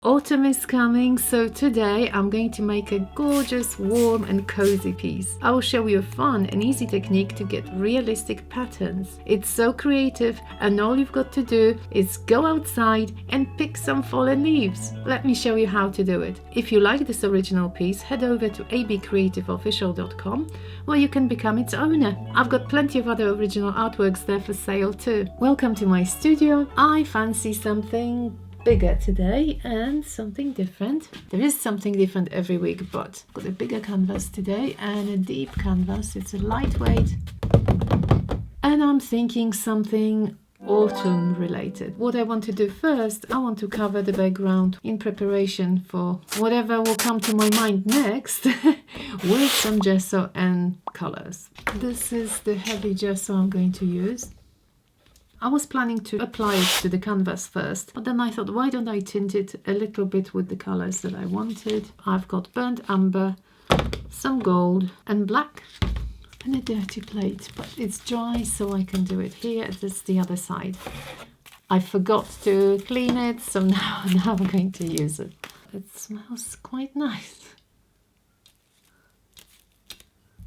Autumn is coming, so today I'm going to make a gorgeous, warm and cozy piece. I will show you a fun and easy technique to get realistic patterns. It's so creative and all you've got to do is go outside and pick some fallen leaves. Let me show you how to do it. If you like this original piece, head over to abcreativeofficial.com where you can become its owner. I've got plenty of other original artworks there for sale too. Welcome to my studio. I fancy something bigger today and something different. There is something different every week, but I've got a bigger canvas today and a deep canvas. It's a lightweight and I'm thinking something autumn related. What I want to do first, I want to cover the background in preparation for whatever will come to my mind next with some gesso and colors. This is the heavy gesso I'm going to use. I was planning to apply it to the canvas first, but then I thought, why don't I tint it a little bit with the colors that I wanted? I've got burnt umber, some gold and black and a dirty plate, but it's dry so I can do it here. This is the other side. I forgot to clean it, so now I'm going to use it. It smells quite nice.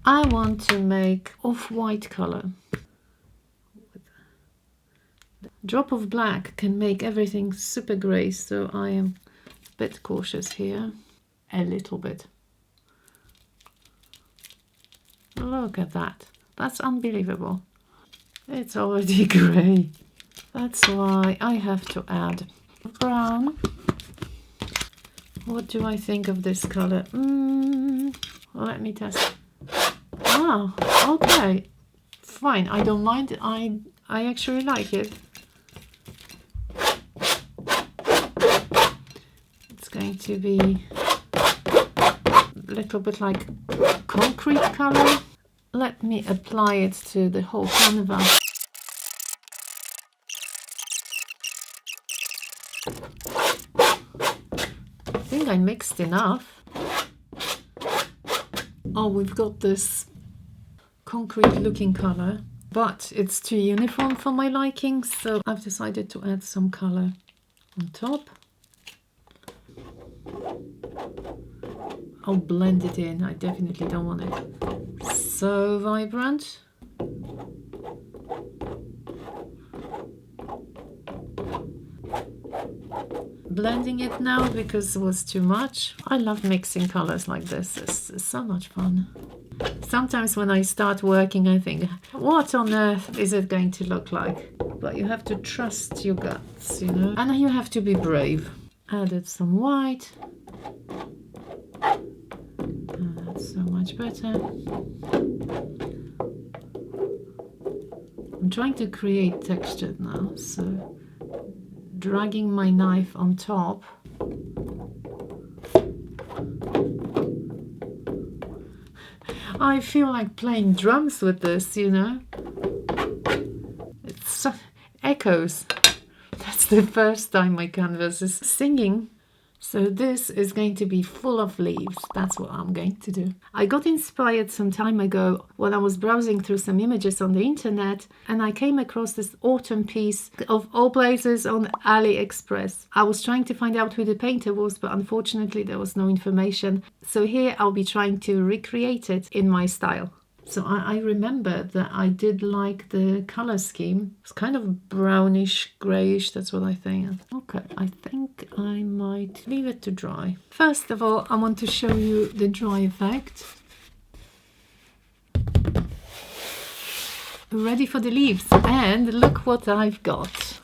I want to make off-white color. Drop of black can make everything super grey, so I am a bit cautious here. A little bit. Look at that. That's unbelievable. It's already grey. That's why I have to add brown. What do I think of this colour? Let me test. Ah, okay. Fine, I don't mind. I actually like it. Going to be a little bit like concrete color. Let me apply it to the whole canvas. I think I mixed enough. Oh, we've got this concrete looking color, but it's too uniform for my liking, so I've decided to add some color on top. I'll blend it in. I definitely don't want it so vibrant. Blending it now because it was too much. I love mixing colors like this. It's so much fun. Sometimes when I start working, I think, what on earth is it going to look like? But you have to trust your guts, you know, and you have to be brave. Added some white. That's so much better. I'm trying to create texture now, so dragging my knife on top. I feel like playing drums with this, you know. It's echoes. That's the first time my canvas is singing. So this is going to be full of leaves. That's what I'm going to do. I got inspired some time ago when I was browsing through some images on the internet and I came across this autumn piece of all places on AliExpress. I was trying to find out who the painter was, but unfortunately there was no information. So here I'll be trying to recreate it in my style. So I remember that I did like the color scheme. It's kind of brownish, grayish, that's what I think. Okay, I think I might leave it to dry. First of all, I want to show you the dry effect. Ready for the leaves, and look what I've got.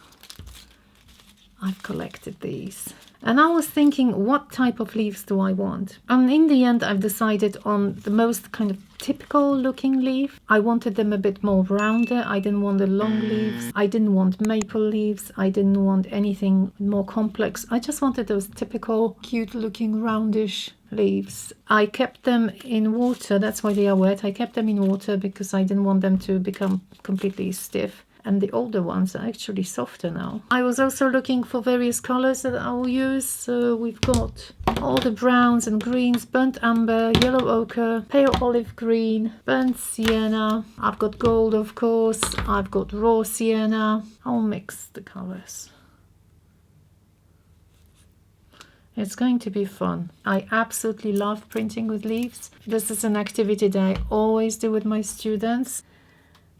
I've collected these. And I was thinking, what type of leaves do I want? And in the end, I've decided on the most kind of typical looking leaf. I wanted them a bit more rounder. I didn't want the long leaves. I didn't want maple leaves. I didn't want anything more complex. I just wanted those typical cute looking roundish leaves. I kept them in water. That's why they are wet. I kept them in water because I didn't want them to become completely stiff. And the older ones are actually softer now. I was also looking for various colors that I will use. So we've got all the browns and greens, burnt umber, yellow ochre, pale olive green, burnt sienna. I've got gold, of course. I've got raw sienna. I'll mix the colors. It's going to be fun. I absolutely love printing with leaves. This is an activity that I always do with my students.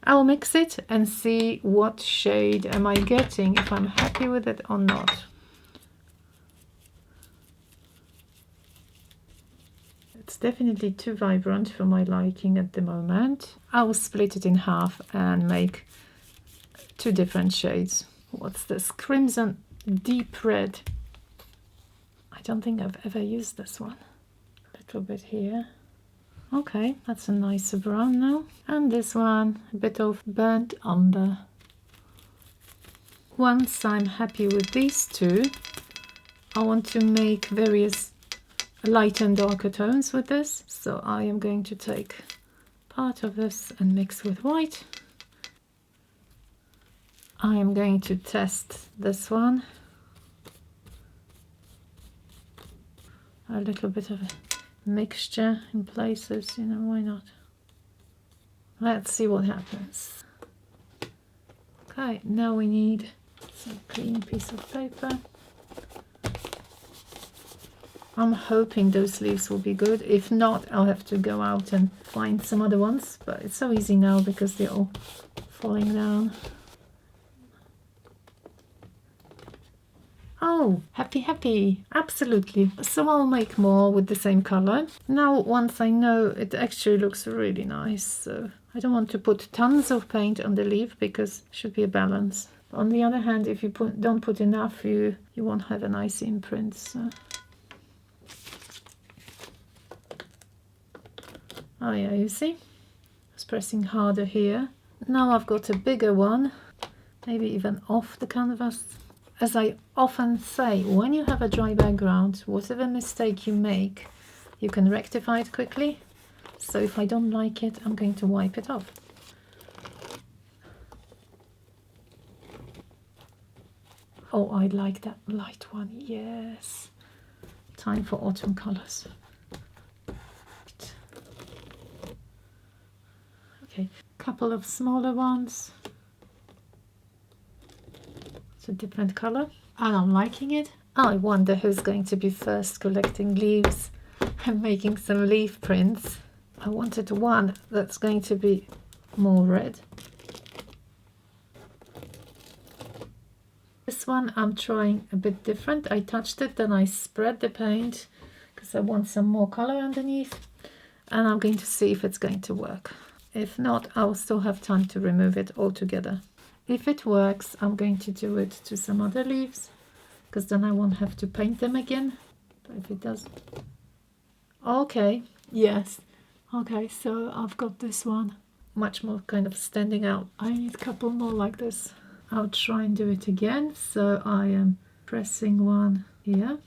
I'll mix it and see what shade am I getting, if I'm happy with it or not. It's definitely too vibrant for my liking at the moment. I'll split it in half and make 2 different shades. What's this? Crimson Deep Red. I don't think I've ever used this one. A little bit here. Okay, that's a nicer brown now. And this one, a bit of burnt umber. Once I'm happy with these 2, I want to make various light and darker tones with this. So I am going to take part of this and mix with white. I am going to test this one. A little bit of a mixture in places, you know, why not? Let's see what happens. Okay, now we need some clean piece of paper. I'm hoping those leaves will be good. If not, I'll have to go out and find some other ones, but it's so easy now because they're all falling down. Oh, happy, absolutely. So I'll make more with the same color. Now, once I know it actually looks really nice, so I don't want to put tons of paint on the leaf because it should be a balance. On the other hand, if you don't put enough, you won't have a nice imprint. So. Oh yeah, you see? I was pressing harder here. Now I've got a bigger one, maybe even off the canvas. As I often say, when you have a dry background, whatever mistake you make, you can rectify it quickly. So if I don't like it, I'm going to wipe it off. Oh, I like that light one, yes. Time for autumn colors. Okay, couple of smaller ones. It's a different color and I'm liking it. I wonder who's going to be first collecting leaves and making some leaf prints. I wanted one that's going to be more red. This one I'm trying a bit different. I touched it, then I spread the paint because I want some more color underneath, and I'm going to see if it's going to work. If not, I'll still have time to remove it altogether. If it works, I'm going to do it to some other leaves, because then I won't have to paint them again. But if it does... Okay, yes. Okay, so I've got this one. Much more kind of standing out. I need a couple more like this. I'll try and do it again. So I am pressing one here.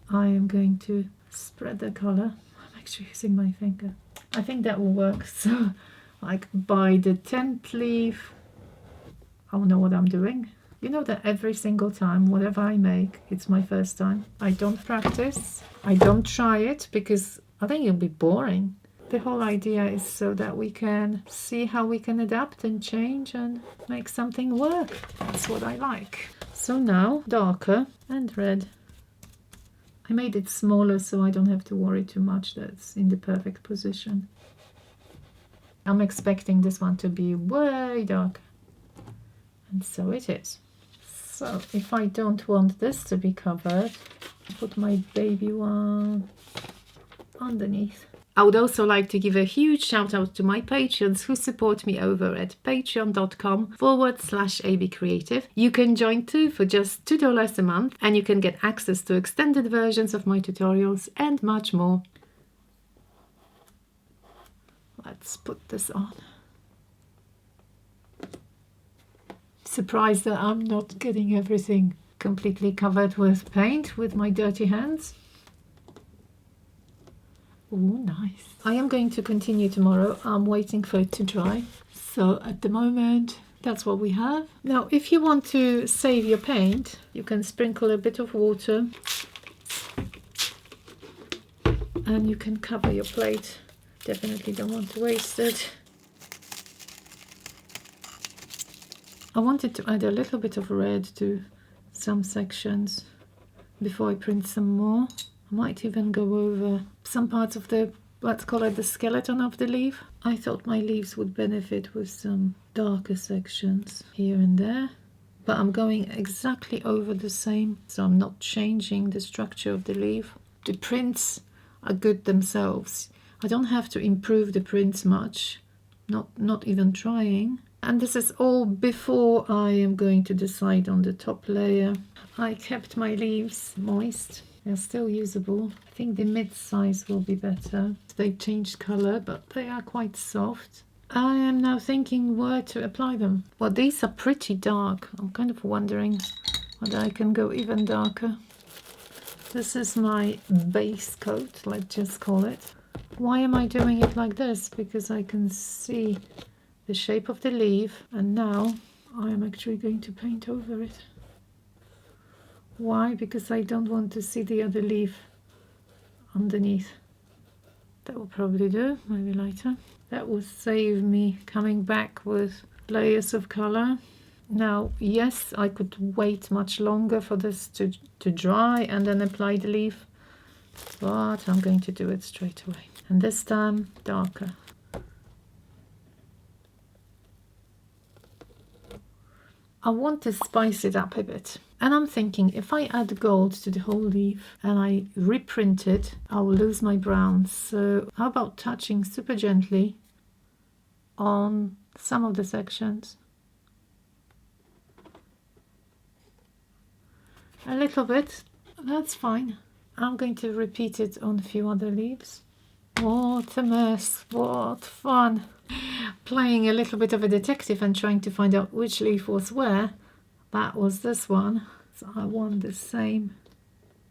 I am going to spread the color. I'm actually using my finger. I think that will work. So like by the 10th leaf, I'll know what I'm doing. You know that every single time, whatever I make, it's my first time. I don't practice. I don't try it because I think it'll be boring. The whole idea is so that we can see how we can adapt and change and make something work. That's what I like. So now, darker and red. I made it smaller so I don't have to worry too much that it's in the perfect position. I'm expecting this one to be way darker. And so it is. So if I don't want this to be covered, I'll put my baby one underneath. I would also like to give a huge shout out to my patrons who support me over at patreon.com/abcreative. You can join too for just $2 a month, and you can get access to extended versions of my tutorials and much more. Let's put this on. Surprised that I'm not getting everything completely covered with paint with my dirty hands. Oh, nice. I am going to continue tomorrow. I'm waiting for it to dry. So at the moment, that's what we have. Now, if you want to save your paint, you can sprinkle a bit of water and you can cover your plate. Definitely don't want to waste it. I wanted to add a little bit of red to some sections. before I print some more. I might even go over some parts of the, let's call it the skeleton of the leaf. I thought my leaves would benefit with some darker sections here and there, but I'm going exactly over the same, so I'm not changing the structure of the leaf. The prints are good themselves. I don't have to improve the prints much, not even trying. And this is all before I am going to decide on the top layer. I kept my leaves moist. They're still usable. I think the mid-size will be better. They've changed color, but they are quite soft. I am now thinking where to apply them. Well, these are pretty dark. I'm kind of wondering whether I can go even darker. This is my base coat, let's just call it. Why am I doing it like this? Because I can see the shape of the leaf, and now I am actually going to paint over it. Why? Because I don't want to see the other leaf underneath. That will probably do, maybe lighter. That will save me coming back with layers of color. Now, yes, I could wait much longer for this to dry and then apply the leaf, but I'm going to do it straight away. And this time, darker. I want to spice it up a bit. And I'm thinking if I add gold to the whole leaf and I reprint it, I will lose my browns. So how about touching super gently on some of the sections? A little bit, that's fine. I'm going to repeat it on a few other leaves. What a mess, what fun. Playing a little bit of a detective and trying to find out which leaf was where. That was this one, so I want the same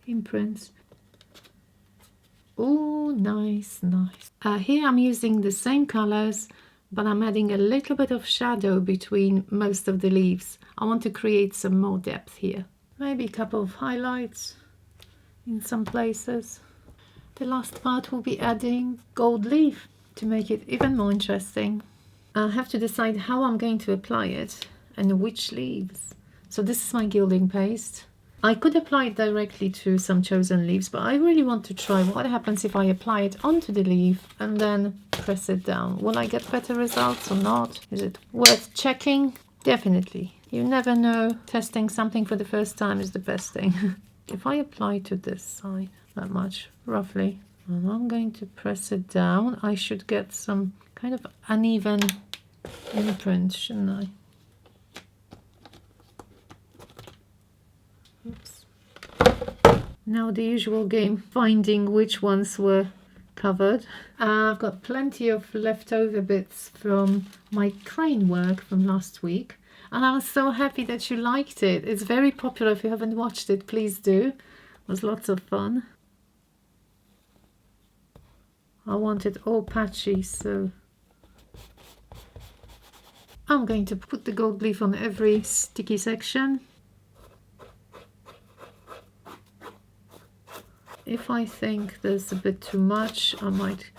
imprints. Oh, nice, nice. Here I'm using the same colors, but I'm adding a little bit of shadow between most of the leaves. I want to create some more depth here. Maybe a couple of highlights in some places. The last part will be adding gold leaf to make it even more interesting. I have to decide how I'm going to apply it and which leaves. So this is my gilding paste. I could apply it directly to some chosen leaves, but I really want to try what happens if I apply it onto the leaf and then press it down. Will I get better results or not? Is it worth checking? Definitely. You never know. Testing something for the first time is the best thing. If I apply to this side, that much, roughly, and I'm going to press it down, I should get some kind of uneven imprint, shouldn't I? Oops. Now the usual game, finding which ones were covered. I've got plenty of leftover bits from my crane work from last week. And I was so happy that you liked it. It's very popular. If you haven't watched it, please do. It was lots of fun. I want it all patchy, so I'm going to put the gold leaf on every sticky section. If I think there's a bit too much, I might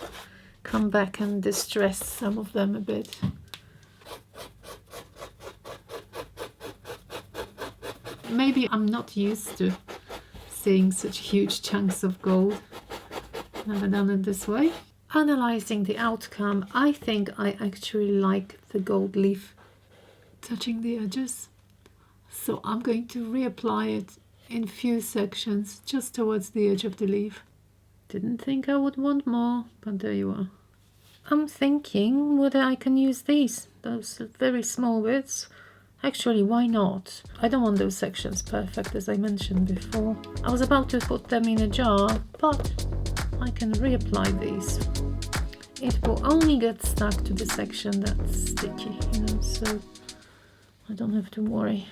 come back and distress some of them a bit. Maybe I'm not used to seeing such huge chunks of gold. Never done it this way. Analyzing the outcome, I think I actually like the gold leaf touching the edges. So I'm going to reapply it in few sections just towards the edge of the leaf. Didn't think I would want more, but there you are. I'm thinking whether I can use those very small bits. Actually, why not? I don't want those sections perfect, as I mentioned before. I was about to put them in a jar, but I can reapply these. It will only get stuck to the section that's sticky, so I don't have to worry.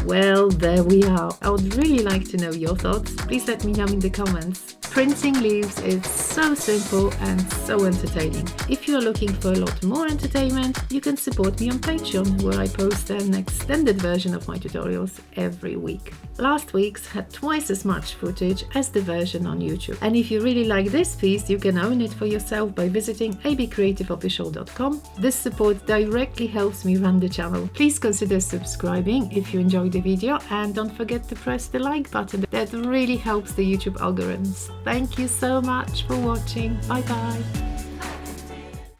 Well, there we are. I would really like to know your thoughts. Please let me know in the comments. Printing leaves is so simple and so entertaining. If you are looking for a lot more entertainment, you can support me on Patreon, where I post an extended version of my tutorials every week. Last week's had twice as much footage as the version on YouTube. And if you really like this piece, you can own it for yourself by visiting abcreativeofficial.com. This support directly helps me run the channel. Please consider subscribing if you enjoyed the video, and don't forget to press the like button. That really helps the YouTube algorithms. Thank you so much for watching. Bye bye.